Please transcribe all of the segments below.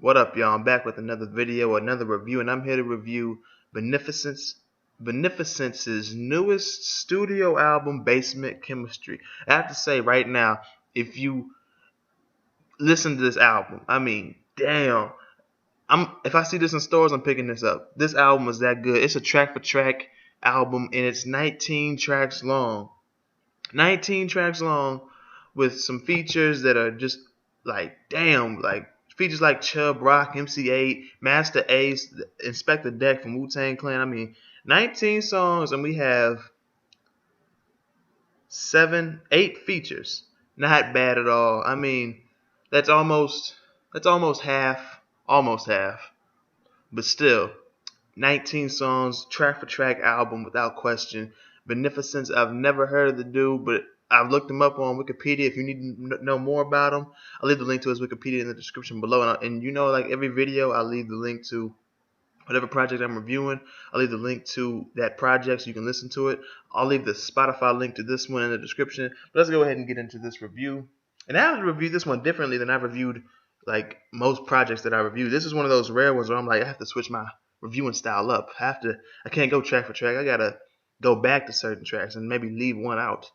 What up, y'all? I'm back with another video, another review, and I'm here to review Beneficence's newest studio album, Basement Chemistry. I have to say right now, if you listen to this album, I mean, damn. If I see this in stores, I'm picking this up. This album is that good. It's a track-for-track album, and it's 19 tracks long. 19 tracks long with some features that are just like, damn, like features like Chubb Rock, MC8, Master Ace, Inspector Deck from Wu-Tang Clan. I mean, 19 songs, and we have 8 features. Not bad at all. I mean, that's almost half, but still, 19 songs, track for track album without question. Beneficence, I've never heard of the dude, but I've looked him up on Wikipedia. If you need to know more about him, I'll leave the link to his Wikipedia in the description below. And you know, like every video, I'll leave the link to whatever project I'm reviewing. I'll leave the link to that project so you can listen to it. I'll leave the Spotify link to this one in the description. But let's go ahead and get into this review. And I have to review this one differently than I've reviewed like most projects that I review. This is one of those rare ones where I'm like, I have to switch my reviewing style up. I can't go track for track. I gotta go back to certain tracks and maybe leave one out.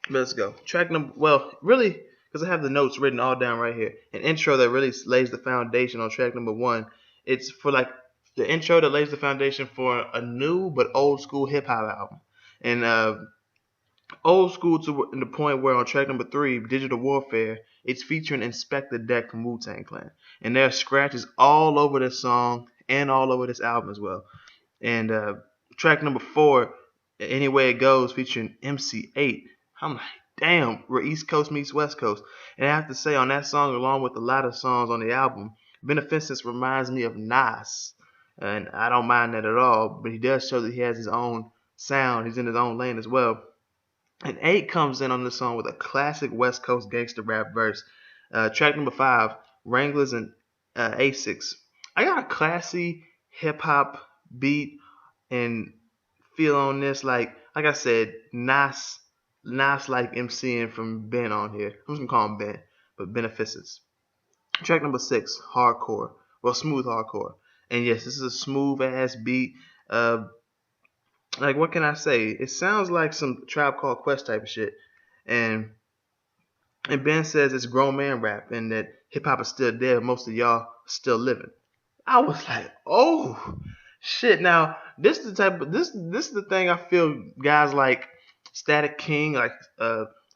But let's go. Track number, well, really, because I have the notes written all down right here. An intro that really lays the foundation on track number 1. It's for like the intro that lays the foundation for a new but old school hip hop album. And old school to the point where on track number 3, Digital Warfare, it's featuring Inspector Deck from Wu-Tang Clan. And there are scratches all over this song and all over this album as well. And track number 4, Anywhere It Goes, featuring MC8. I'm like, damn, we're East Coast meets West Coast. And I have to say, on that song, along with a lot of songs on the album, Beneficence reminds me of Nas. And I don't mind that at all, but he does show that he has his own sound. He's in his own lane as well. And 8 comes in on this song with a classic West Coast gangster rap verse. Track number 5, Wranglers and Asics. I got a classy hip-hop beat and feel on this. Like I said, Nas like MCing from Ben on here. I'm just going to call him Ben, but Beneficence. Track number 6, Hardcore. Well, Smooth Hardcore. And yes, this is a smooth-ass beat. Like, what can I say? It sounds like some Tribe Called Quest type of shit. And Ben says it's grown man rap and that hip-hop is still dead. Most of y'all still living. I was like, oh, shit. Now, this is the thing I feel guys like Static King, like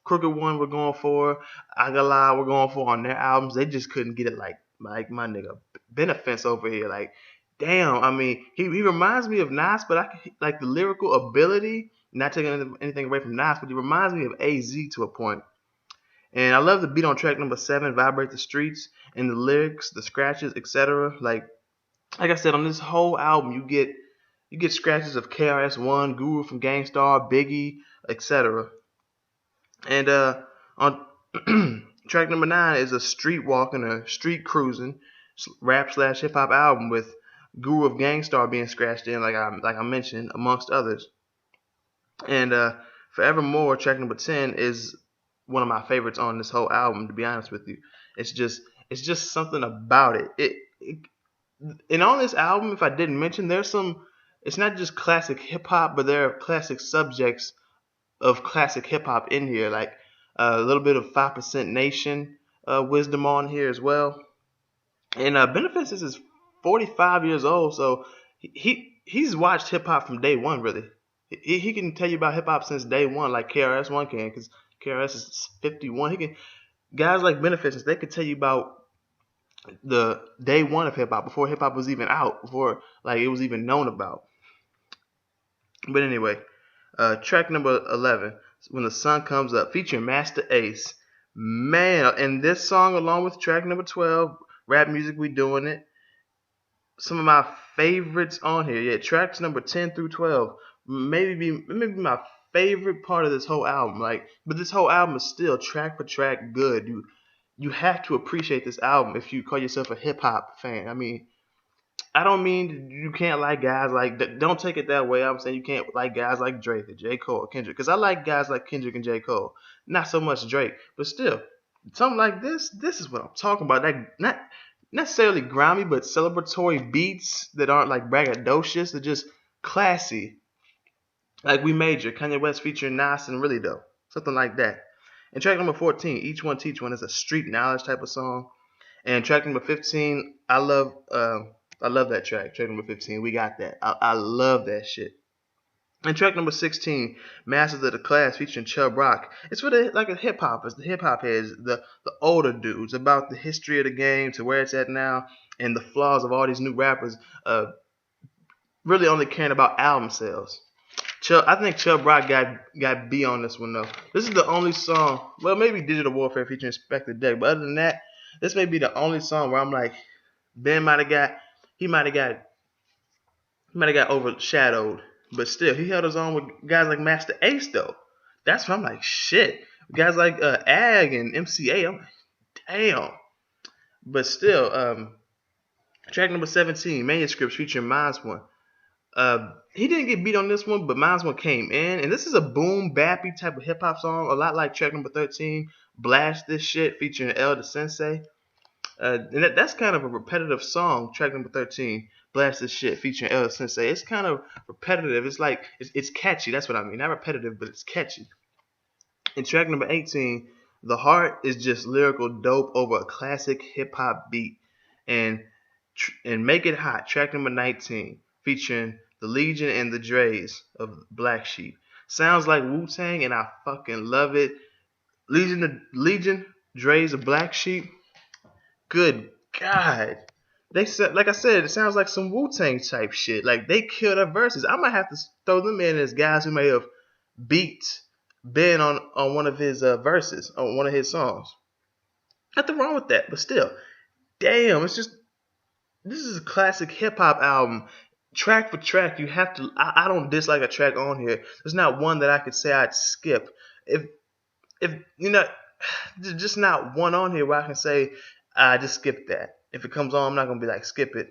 Crooked One were going for, Agala were going for on their albums. They just couldn't get it like my nigga Beneficence over here. Like, damn, I mean, he reminds me of Nas, but I like the lyrical ability, not taking anything away from Nas, but he reminds me of AZ to a point. And I love the beat on track number 7, Vibrate the Streets, and the lyrics, the scratches, etc. Like I said, on this whole album, you get scratches of KRS-One, Guru from Gang Starr, Biggie, etc. And on track number 9 is a street walking, a street cruising rap / hip hop album with Guru of Gang Starr being scratched in, like I mentioned, amongst others. And Forevermore, track number 10, is one of my favorites on this whole album. To be honest with you, it's just something about it. And on this album, if I didn't mention, there's some. It's not just classic hip hop, but there are classic subjects of classic hip hop in here, like a little bit of 5% Nation wisdom on here as well. And Beneficence is 45 years old, so he's watched hip hop from day one. Really, he can tell you about hip hop since day one, like KRS-One can, because KRS is 51. Guys like Beneficence, they could tell you about the day one of hip hop before hip hop was even out, before like it was even known about. But anyway, track number 11, When the Sun Comes Up, featuring Master Ace. Man, and this song along with track number 12, Rap Music We Doing It, some of my favorites on here. Yeah, tracks number 10 through 12 maybe my favorite part of this whole album. Like, but this whole album is still track for track good. You have to appreciate this album if you call yourself a hip hop fan. I mean, I don't mean you can't like guys like, don't take it that way. I'm saying you can't like guys like Drake or J. Cole or Kendrick, because I like guys like Kendrick and J. Cole. Not so much Drake, but still, something like this is what I'm talking about. Like, necessarily grimy, but celebratory beats that aren't like braggadocious. They're just classy. Like We Major, Kanye West featuring Nas and Really Though. Something like that. And track number 14, Each One Teach One, is a street knowledge type of song. And track number 15, I love that track. Track number 15, We Got That. I love that shit. And track number 16, Masters of the Class featuring Chubb Rock. It's for the hip hopers, the hip hop heads, the older dudes, about the history of the game to where it's at now and the flaws of all these new rappers really only caring about album sales. I think Chubb Rock got B on this one though. This is the only song, well maybe Digital Warfare featuring Spectre Deck, but other than that, this may be the only song where I'm like, Ben might have got overshadowed, but still he held his own with guys like Master Ace though. That's when I'm like, shit. Guys like Ag and MCA, I'm like, damn. But still, track number 17, Manuscripts featuring Minds One. He didn't get beat on this one, but Minds One came in, and this is a boom bappy type of hip hop song, a lot like track number 13, Blast This Shit featuring El Da Sensei. And that's kind of a repetitive song, track number 13, Blast This Shit featuring El Da Sensei. It's kind of repetitive. It's like it's catchy. That's what I mean. Not repetitive, but it's catchy. And track number 18, The Heart, is just lyrical dope over a classic hip hop beat. And Make It Hot, track number 19, featuring the Legion and the Dre's of Black Sheep. Sounds like Wu-Tang, and I fucking love it. Legion, Dre's of Black Sheep. Good God. They said, like I said, it sounds like some Wu-Tang type shit. Like they killed their verses. I might have to throw them in as guys who may have beat Ben on one of his verses, on one of his songs. Nothing wrong with that, but still, damn, this is a classic hip hop album. Track for track, you have to. I don't dislike a track on here. There's not one that I could say I'd skip. If you know, there's just not one on here where I can say I just skip that. If it comes on, I'm not gonna be like skip it.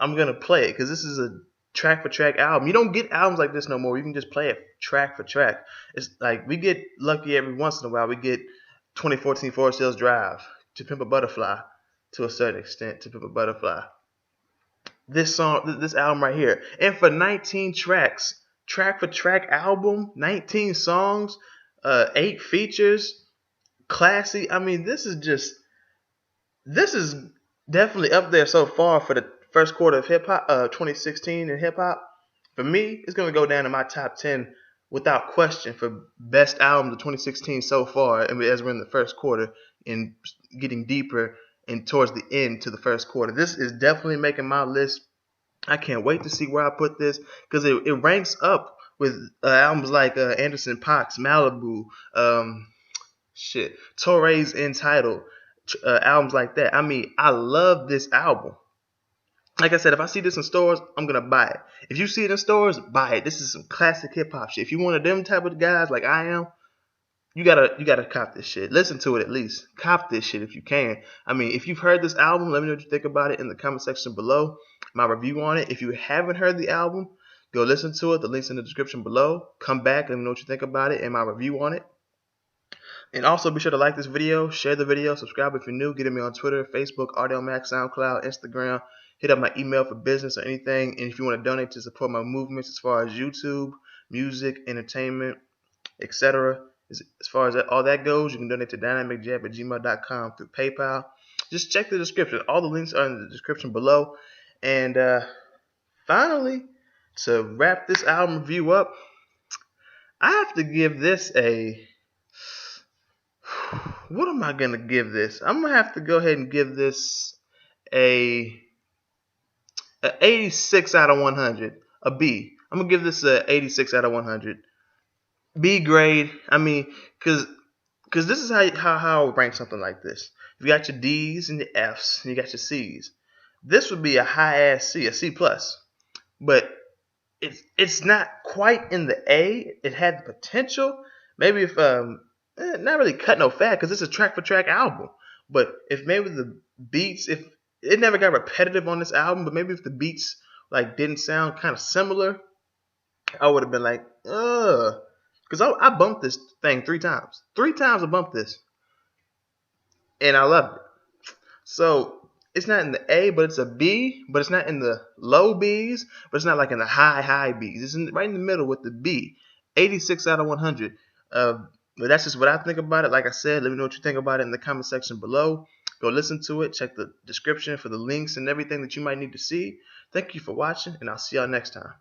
I'm gonna play it because this is a track for track album. You don't get albums like this no more. You can just play it track for track. It's like we get lucky every once in a while. We get 2014 Forest Hills Drive, To Pimp a Butterfly, to a certain extent, To Pimp a Butterfly. This album right here, and for 19 tracks, track for track album, 19 songs, 8 features, classy. I mean, this is definitely up there so far for the first quarter of hip hop, 2016 in hip hop. For me, it's gonna go down in my top 10 without question for best albums of 2016 so far. I mean, as we're in the first quarter and getting deeper and towards the end to the first quarter, this is definitely making my list. I can't wait to see where I put this because it ranks up with albums like Anderson .Paak's Malibu, Torre's Entitled, albums like that. I mean, I love this album. Like I said, if I see this in stores, I'm gonna buy it. If you see it in stores, buy it. This is some classic hip hop shit. If you're one of them type of guys like I am, you gotta cop this shit. Listen to it at least. Cop this shit if you can. I mean, if you've heard this album, let me know what you think about it in the comment section below. My review on it. If you haven't heard the album, go listen to it. The link's in the description below. Come back, let me know what you think about it and my review on it. And also be sure to like this video, share the video, subscribe if you're new, get at me on Twitter, Facebook, RDLMax, SoundCloud, Instagram. Hit up my email for business or anything. And if you want to donate to support my movements as far as YouTube, music, entertainment, etc., as far as all that goes, you can donate to DynamicJAB@gmail.com through PayPal. Just check the description. All the links are in the description below. And finally, to wrap this album review up, I have to give this a... What am I going to give this? I'm going to have to go ahead and give this a 86 out of 100. A B. I'm going to give this a 86 out of 100. B grade. I mean, because this is how I would rank something like this. You got your D's and your F's, and you got your C's. This would be a high-ass C, a C+. But it's not quite in the A. It had the potential. Maybe if... not really cut no fat because it's a track for track album. But if maybe the beats, if it never got repetitive on this album, but maybe if the beats like didn't sound kind of similar, I would have been like, ugh. Because I bumped this thing 3 times. 3 times I bumped this. And I loved it. So It's not in the A, but it's a B. But it's not in the low Bs, but it's not like in the high Bs. It's right in the middle with the B. 86 out of 100. But that's just what I think about it. Like I said, let me know what you think about it in the comment section below. Go listen to it. Check the description for the links and everything that you might need to see. Thank you for watching, and I'll see y'all next time.